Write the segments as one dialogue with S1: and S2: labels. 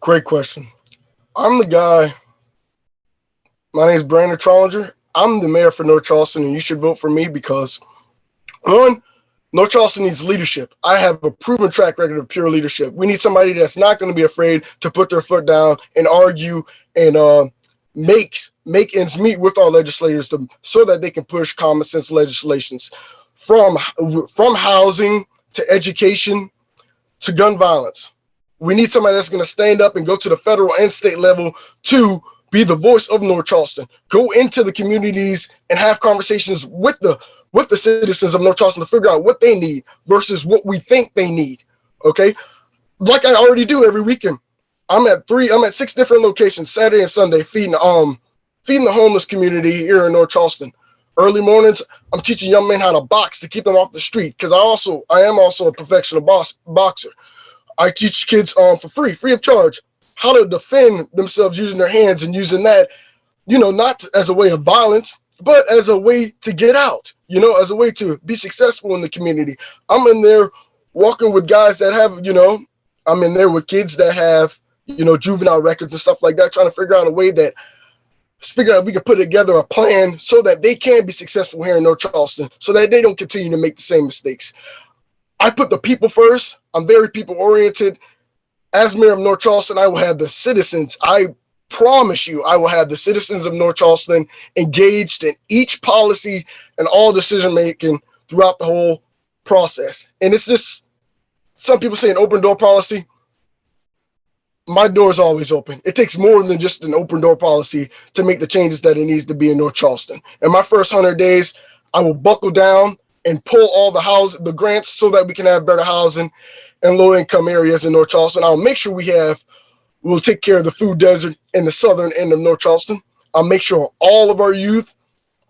S1: Great question. I'm the guy. My name is Brandon Trollinger. I'm the mayor for North Charleston, and you should vote for me because, one, North Charleston needs leadership. I have a proven track record of pure leadership. We need somebody that's not going to be afraid to put their foot down and argue and make ends meet with our legislators so that they can push common sense legislations from housing to education to gun violence. We need somebody that's going to stand up and go to the federal and state level to be the voice of North Charleston. Go into the communities and have conversations with the citizens of North Charleston to figure out what they need versus what we think they need. Okay, like I already do every weekend. I'm at 6 different locations Saturday and Sunday feeding the homeless community here in North Charleston. Early mornings, I'm teaching young men how to box to keep them off the street because I am also a professional boxer. I teach kids for free of charge, how to defend themselves using their hands and using that, not as a way of violence, but as a way to get out, as a way to be successful in the community. I'm in there walking with guys that have, I'm in there with kids that have, juvenile records and stuff like that, trying to figure out a way that we can put together a plan so that they can be successful here in North Charleston, so that they don't continue to make the same mistakes. I put the people first. I'm very people oriented. As mayor of North Charleston, I will have the citizens. I promise you, I will have the citizens of North Charleston engaged in each policy and all decision making throughout the whole process. And it's just, some people say an open door policy. My door is always open. It takes more than just an open door policy to make the changes that it needs to be in North Charleston. In my first 100 days, I will buckle down and pull all the grants so that we can have better housing in low income areas in North Charleston. I'll make sure we'll take care of the food desert in the southern end of North Charleston. I'll make sure all of our youth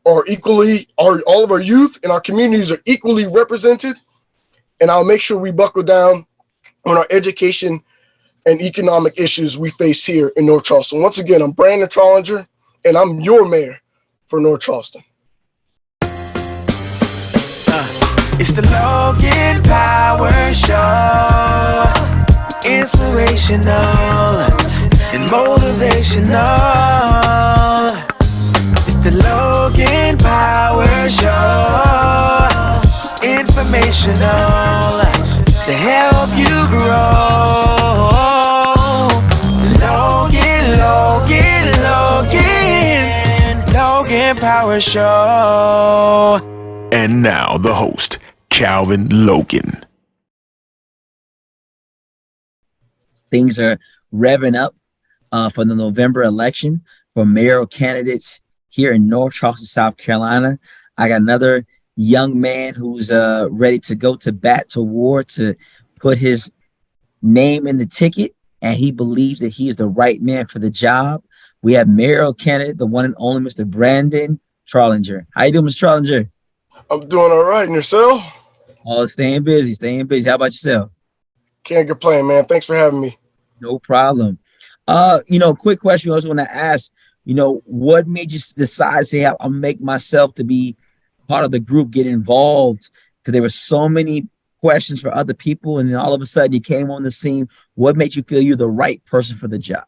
S1: and our communities are equally represented. And I'll make sure we buckle down on our education and economic issues we face here in North Charleston. Once again, I'm Brandon Trollinger, and I'm your mayor for North Charleston.
S2: It's the Logan Power Show. Inspirational and motivational. It's the Logan Power Show. Informational to help you grow. Logan Power Show.
S3: And now the host, Calvin Logan.
S4: Things are revving up for the November election for mayoral candidates here in North Charleston, South Carolina. I got another young man who's ready to go to bat to war to put his name in the ticket, and he believes that he is the right man for the job. We have mayoral candidate, the one and only Mr. Brandon Trollinger. How you doing, Mr. Trollinger?
S1: I'm doing all right. And yourself?
S4: Oh, staying busy. How about yourself?
S1: Can't complain, man. Thanks for having me.
S4: No problem. Quick question I also want to ask, what made you decide to say, I'll make myself to be part of the group, get involved? Because there were so many questions for other people, and then all of a sudden you came on the scene. What made you feel you're the right person for the job?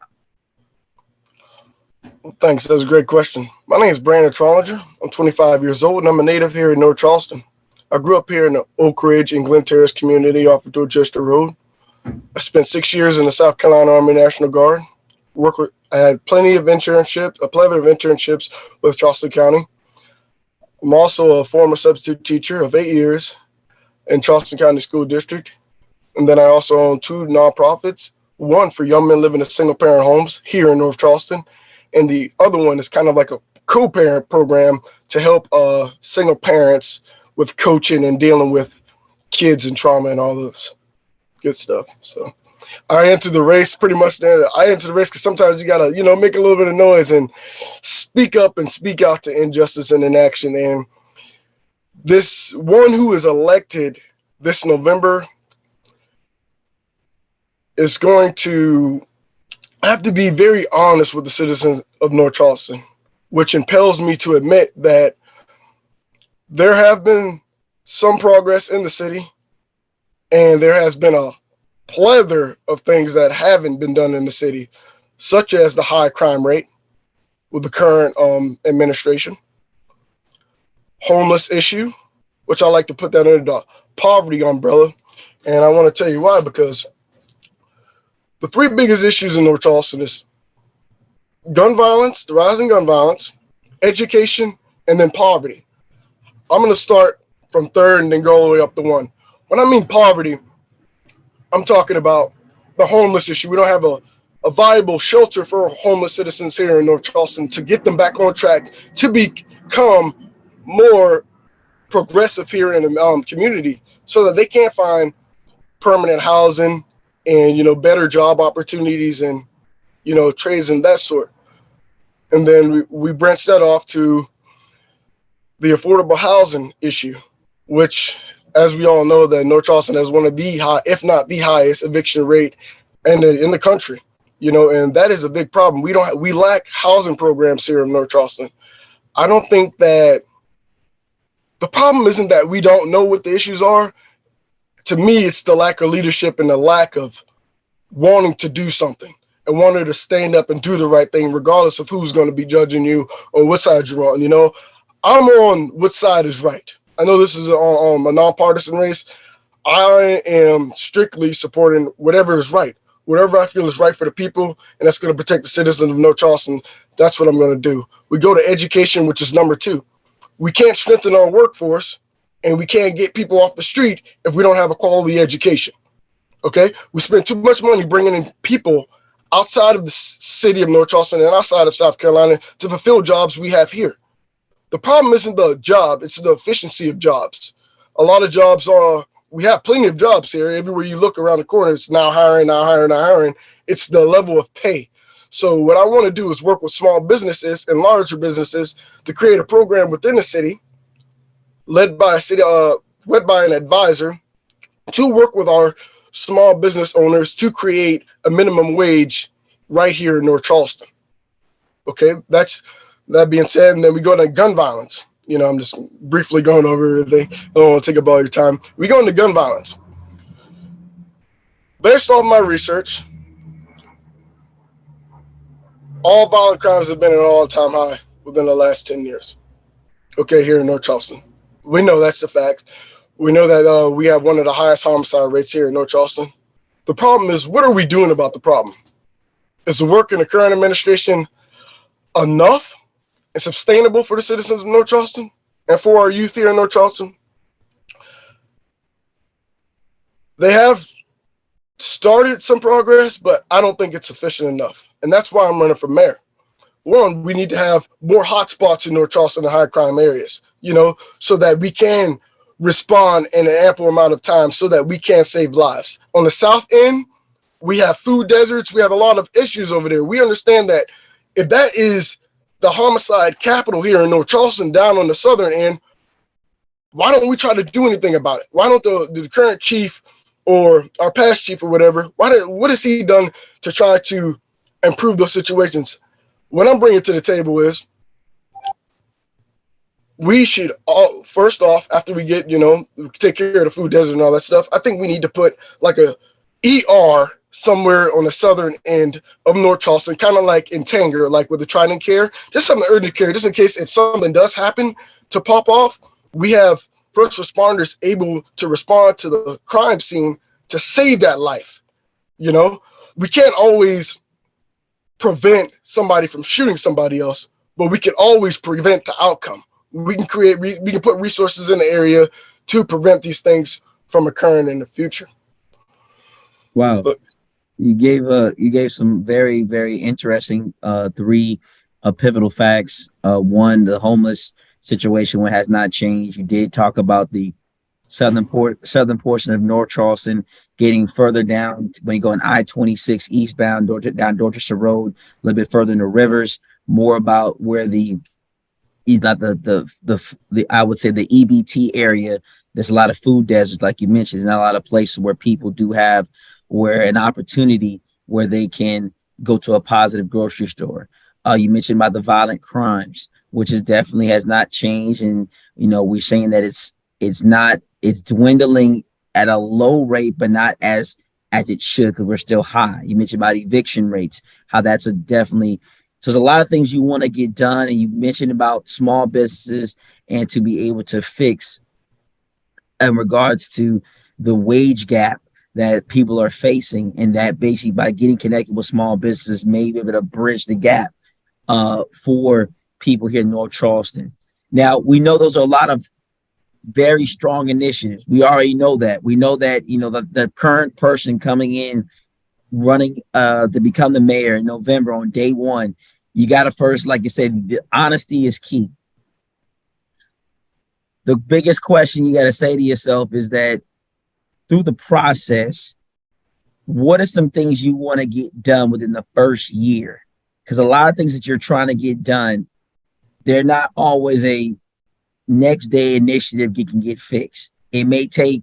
S1: Well, thanks. That was a great question. My name is Brandon Trollinger. I'm 25 years old, and I'm a native here in North Charleston. I grew up here in the Oak Ridge and Glen Terrace community off of Dorchester Road. I spent 6 years in the South Carolina Army National Guard. I had a plethora of internships with Charleston County. I'm also a former substitute teacher of 8 years in Charleston County School District. And then I also own 2 nonprofits, one for young men living in single-parent homes here in North Charleston, and the other one is kind of like a co-parent program to help single parents with coaching and dealing with kids and trauma and all this good stuff. So I entered the race pretty much there. I entered the race because sometimes you got to, make a little bit of noise and speak up and speak out to injustice and inaction. And this one who is elected this November is going to have to be very honest with the citizens of North Charleston, which impels me to admit that there have been some progress in the city, and there has been a plethora of things that haven't been done in the city, such as the high crime rate with the current administration, homeless issue, which I like to put that under the poverty umbrella. And I want to tell you why, because the three biggest issues in North Charleston is gun violence, the rise in gun violence, education, and then poverty. I'm going to start from third and then go all the way up to one. When I mean poverty, I'm talking about the homeless issue. We don't have a viable shelter for homeless citizens here in North Charleston to get them back on track to become more progressive here in the community so that they can find permanent housing and, better job opportunities and, trades and that sort. And then we branched that off to the affordable housing issue, which, as we all know, that North Charleston has one of the high, if not the highest, eviction rate in the country. And that is a big problem. We lack housing programs here in North Charleston. I don't think that the problem isn't that we don't know what the issues are. To me, it's the lack of leadership and the lack of wanting to do something and wanting to stand up and do the right thing, regardless of who's going to be judging you on what side you're on. I'm on what side is right. I know this is a nonpartisan race. I am strictly supporting whatever is right. Whatever I feel is right for the people, and that's going to protect the citizens of North Charleston, that's what I'm going to do. We go to education, which is number two. We can't strengthen our workforce, and we can't get people off the street if we don't have a quality education. Okay? We spend too much money bringing in people outside of the city of North Charleston and outside of South Carolina to fulfill jobs we have here. The problem isn't the job, it's the efficiency of jobs. A lot of jobs we have plenty of jobs here. Everywhere you look around the corner, it's now hiring, now hiring, now hiring. It's the level of pay. So what I want to do is work with small businesses and larger businesses to create a program within the city, led by an advisor, to work with our small business owners to create a minimum wage right here in North Charleston. Okay, that being said, and then we go to gun violence. I'm just briefly going over everything. I don't want to take up all your time. We go into gun violence. Based off my research, all violent crimes have been at an all-time high within the last 10 years. Okay, here in North Charleston. We know that's a fact. We know that we have one of the highest homicide rates here in North Charleston. The problem is, what are we doing about the problem? Is the work in the current administration enough and sustainable for the citizens of North Charleston and for our youth here in North Charleston? They have started some progress, but I don't think it's sufficient enough. And that's why I'm running for mayor. One, we need to have more hotspots in North Charleston and high crime areas, so that we can respond in an ample amount of time so that we can save lives. On the south end, we have food deserts. We have a lot of issues over there. We understand that if that is the homicide capital here in North Charleston down on the southern end, why don't we try to do anything about it? Why don't the current chief or our past chief or whatever, what has he done to try to improve those situations? What I'm bringing to the table is we should first off, after we get, take care of the food desert and all that stuff, I think we need to put like a ER somewhere on the southern end of North Charleston, kind of like in Tanger, like with the Trident Care, just some urgent care, just in case if something does happen to pop off, we have first responders able to respond to the crime scene to save that life. We can't always prevent somebody from shooting somebody else, but we can always prevent the outcome. We can put resources in the area to prevent these things from occurring in the future.
S4: Wow. But you gave some very, very interesting three pivotal facts. One, the homeless situation has not changed. You did talk about the southern portion of North Charleston getting further down when you go on I-26 eastbound down Dorchester Road, a little bit further in the rivers. More about where the I would say the EBT area. There's a lot of food deserts, like you mentioned. There's not a lot of places where people do have an opportunity where they can go to a positive grocery store. You mentioned about the violent crimes, which is definitely has not changed, and we're saying that it's dwindling at a low rate, but not as as it should, because we're still high. You mentioned about eviction rates, how that's a definitely, so there's a lot of things you want to get done. And you mentioned about small businesses and to be able to fix in regards to the wage gap that people are facing, and that basically by getting connected with small businesses may be able to bridge the gap for people here in North Charleston. Now, we know those are a lot of very strong initiatives. We already know that. We know that, the current person coming in running to become the mayor in November on day one, you got to first, like you said, the honesty is key. The biggest question you got to say to yourself is that through the process, what are some things you want to get done within the first year? Because a lot of things that you're trying to get done, they're not always a next day initiative you can get fixed. It may take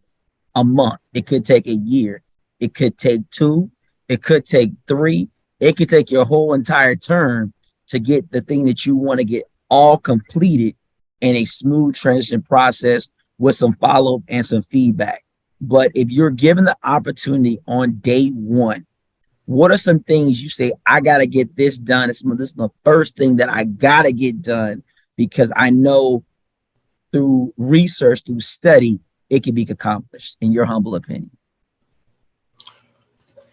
S4: a month. It could take a year. It could take 2. It could take 3. It could take your whole entire term to get the thing that you want to get all completed in a smooth transition process with some follow-up and some feedback. But if you're given the opportunity on day one, what are some things you say, I got to get this done? This is the first thing that I got to get done, because I know through research, through study, it can be accomplished, in your humble opinion?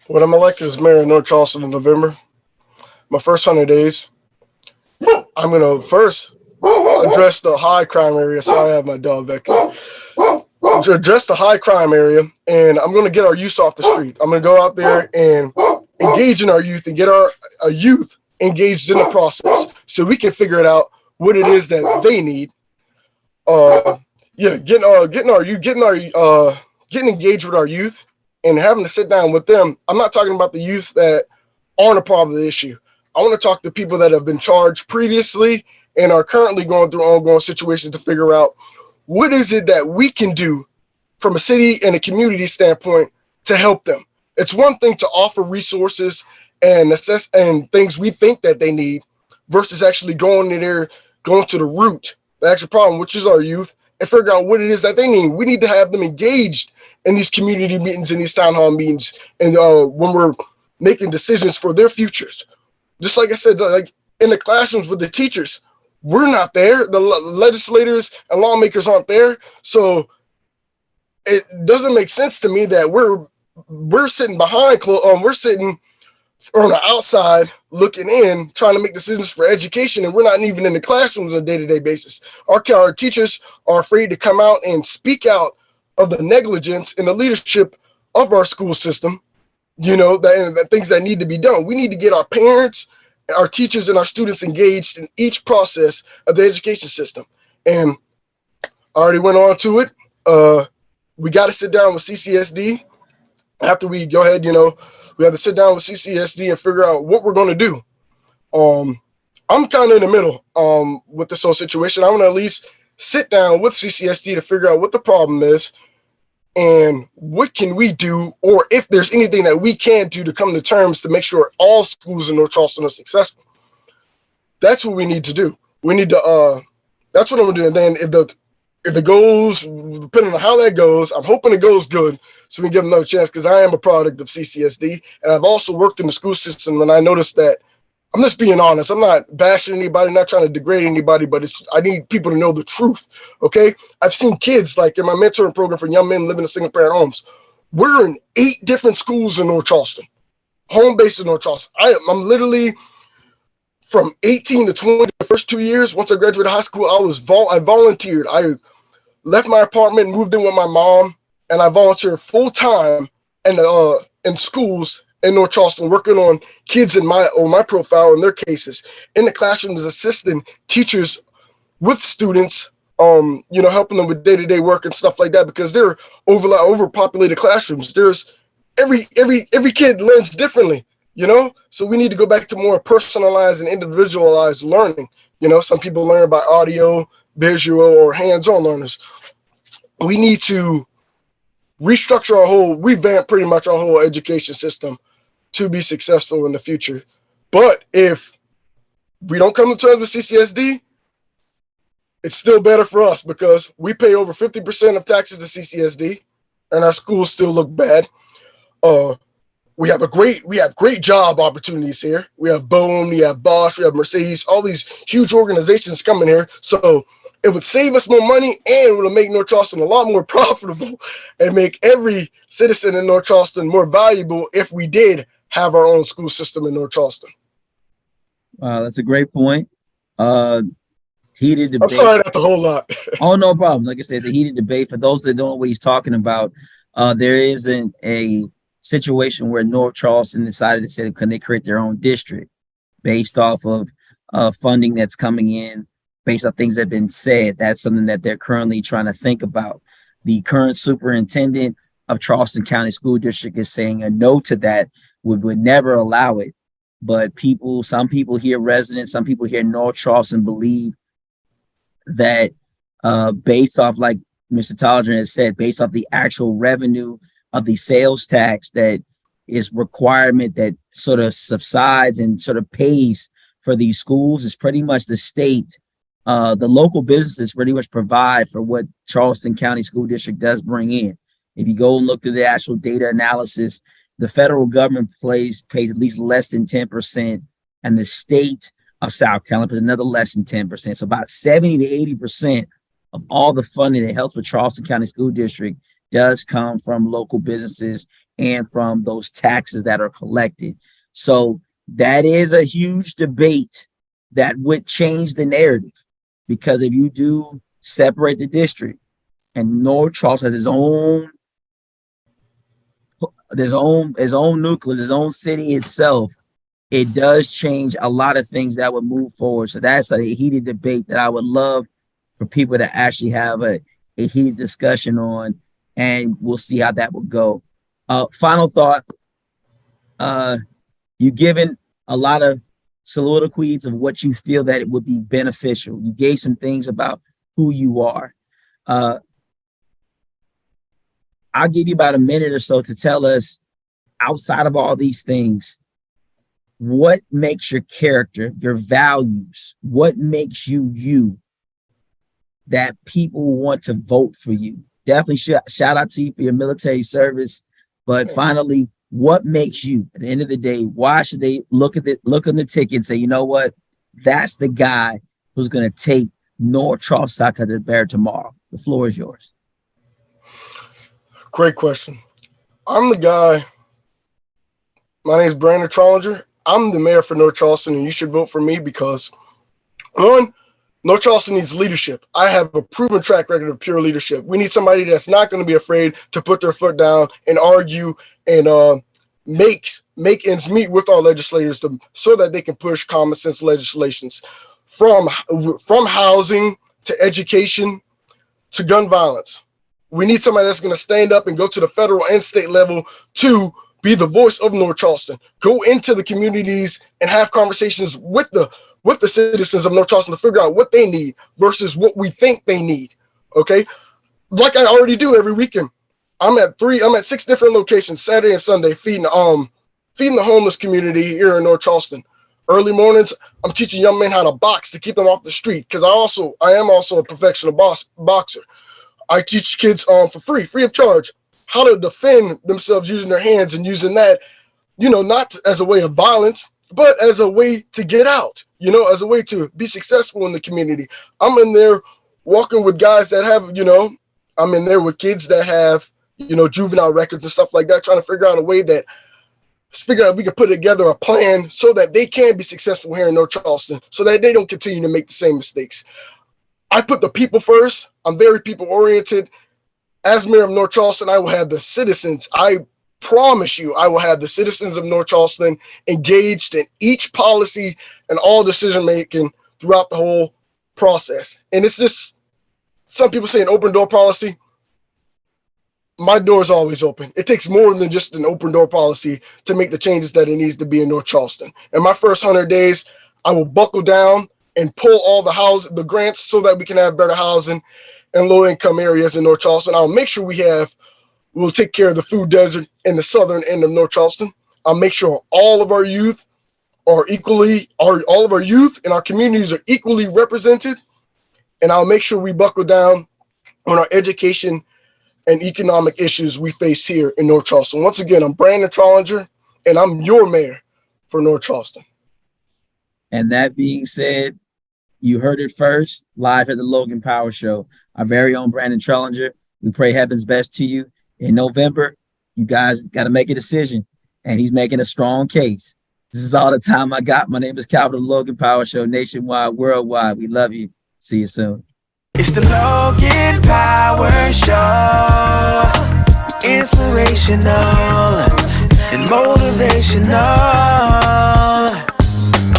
S1: When I'm elected as mayor of North Charleston in November, my first 100 days, I'm going to first address the high crime area. Sorry, I have my dog back here. To address the high crime area, and I'm going to get our youth off the street. I'm going to go out there and engage in our youth and get our youth engaged in the process so we can figure it out what it is that they need. Getting engaged with our youth and having to sit down with them. I'm not talking about the youth that aren't a part of the issue. I want to talk to people that have been charged previously and are currently going through ongoing situations to figure out what is it that we can do from a city and a community standpoint to help them. It's one thing to offer resources and assess and things we think that they need versus actually going to the root, the actual problem, which is our youth, and figure out what it is that they need. We need to have them engaged in these community meetings, in these town hall meetings, and when we're making decisions for their futures. Just like I said, like in the classrooms with the teachers, we're not there. The legislators and lawmakers aren't there. So it doesn't make sense to me that we're sitting behind, we're sitting on the outside looking in, trying to make decisions for education, and we're not even in the classrooms on a day-to-day basis. Our teachers are afraid to come out and speak out of the negligence in the leadership of our school system, that things that need to be done. We need to get our parents, our teachers, and our students engaged in each process of the education system. And I already went on to it. We got to sit down with CCSD. After we go ahead, we have to sit down with CCSD and figure out what we're going to do. I'm kind of in the middle with this whole situation. I want to at least sit down with CCSD to figure out what the problem is and what can we do, or if there's anything that we can do to come to terms to make sure all schools in North Charleston are successful. That's what we need to do. We need to, that's what I'm going to do. And then if it goes, depending on how that goes, I'm hoping it goes good so we can give them another chance, because I am a product of CCSD. And I've also worked in the school system, and I noticed that, I'm just being honest, I'm not bashing anybody, not trying to degrade anybody, but I need people to know the truth, okay? I've seen kids, like in my mentoring program for young men living in single-parent homes. We're in 8 different schools in North Charleston, home base in North Charleston. I'm literally from 18 to 20, the first 2 years, once I graduated high school, I volunteered. I left my apartment, moved in with my mom, and I volunteered full-time in schools in North Charleston, working on kids on my profile in their cases, in the classrooms, assisting teachers with students, helping them with day-to-day work and stuff like that, because they're overpopulated classrooms. There's every kid learns differently, so we need to go back to more personalized and individualized learning. Some people learn by audio, visual, or hands-on learners. We need to revamp pretty much our whole education system to be successful in the future. But if we don't come to terms with CCSD, it's still better for us, because we pay over 50% of taxes to CCSD and our schools still look bad. we have great job opportunities here. We have Boeing, we have Bosch, we have Mercedes, all these huge organizations coming here. So it would save us more money, and it would make North Charleston a lot more profitable and make every citizen in North Charleston more valuable if we did have our own school system in North Charleston.
S4: That's a great point. Heated debate.
S1: I'm sorry, that's a whole lot.
S4: Oh, no problem. Like I said, it's a heated debate. For those that don't know what he's talking about, there isn't a situation where North Charleston decided to say, can they create their own district based off of funding that's coming in, based on things that have been said. That's something that they're currently trying to think about. The current superintendent of Charleston County School District is saying a no to that, would never allow it. But some people here, residents, some people here in North Charleston believe that based off, like Mr. Trollinger has said, based off the actual revenue of the sales tax that is requirement that sort of subsides and sort of pays for these schools, is pretty much the state, the local businesses pretty much provide for what Charleston County School District does bring in. If you go and look through the actual data analysis, the federal government pays at least less than 10%, and the state of South Carolina pays another less than 10%. So about 70 to 80% of all the funding that helps with Charleston County School District does come from local businesses and from those taxes that are collected. So that is a huge debate that would change the narrative, because if you do separate the district and North Charleston has his own nucleus, his own city itself, it does change a lot of things that would move forward. So that's a heated debate that I would love for people to actually have a heated discussion on, and we'll see how that would go. Final thought, you've given a lot of soliloquies of what you feel that it would be beneficial. You gave some things about who you are. I'll give you about a minute or so to tell us, outside of all these things, what makes your character, your values, what makes you you, that people want to vote for you. Definitely shout out to you for your military service. But finally, what makes you, at the end of the day, why should they look on the ticket and say, you know what, that's the guy who's going to take North Charleston to the bear tomorrow? The floor is yours.
S1: Great question. I'm the guy. My name is Brandon Trollinger. I'm the mayor for North Charleston, and you should vote for me because, one, North Charleston needs leadership. I have a proven track record of pure leadership. We need somebody that's not going to be afraid to put their foot down and argue and make ends meet with our legislators so that they can push common sense legislations from housing to education to gun violence. We need somebody that's going to stand up and go to the federal and state level to be the voice of North Charleston. Go into the communities and have conversations with the citizens of North Charleston to figure out what they need versus what we think they need. Okay, like I already do every weekend. I'm at 6 different locations Saturday and Sunday feeding the homeless community here in North Charleston. Early mornings, I'm teaching young men how to box to keep them off the street, because I am also a professional boxer. I teach kids for free of charge, how to defend themselves using their hands and using that, not as a way of violence, but as a way to get out, as a way to be successful in the community. I'm in there walking with guys that have, I'm in there with kids that have, juvenile records and stuff like that, trying to figure out a way that we can put together a plan so that they can be successful here in North Charleston, so that they don't continue to make the same mistakes. I put the people first. I'm very people oriented. As mayor of North Charleston, I will have the citizens. I promise you, I will have the citizens of North Charleston engaged in each policy and all decision making throughout the whole process. And it's just, some people say an open door policy. My door is always open. It takes more than just an open door policy to make the changes that it needs to be in North Charleston. In my first 100 days, I will buckle down and pull all the grants so that we can have better housing in low-income areas in North Charleston. I'll make sure we'll take care of the food desert in the southern end of North Charleston. I'll make sure all of our youth and our communities are equally represented. And I'll make sure we buckle down on our education and economic issues we face here in North Charleston. Once again, I'm Brandon Trollinger. and I'm your mayor for North Charleston.
S4: And that being said, you heard it first, live at the Logan Power Show. Our very own Brandon Trollinger. We pray heaven's best to you. In November, you guys got to make a decision, and he's making a strong case. This is all the time I got. My name is Calvin, the Logan Power Show, nationwide, worldwide. We love you. See you soon.
S2: It's the Logan Power Show. Inspirational and motivational.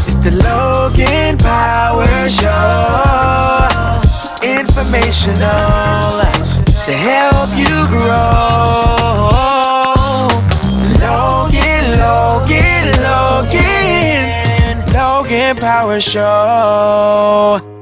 S2: It's the Logan Power Show. Informational to help you grow. Logan Power Show.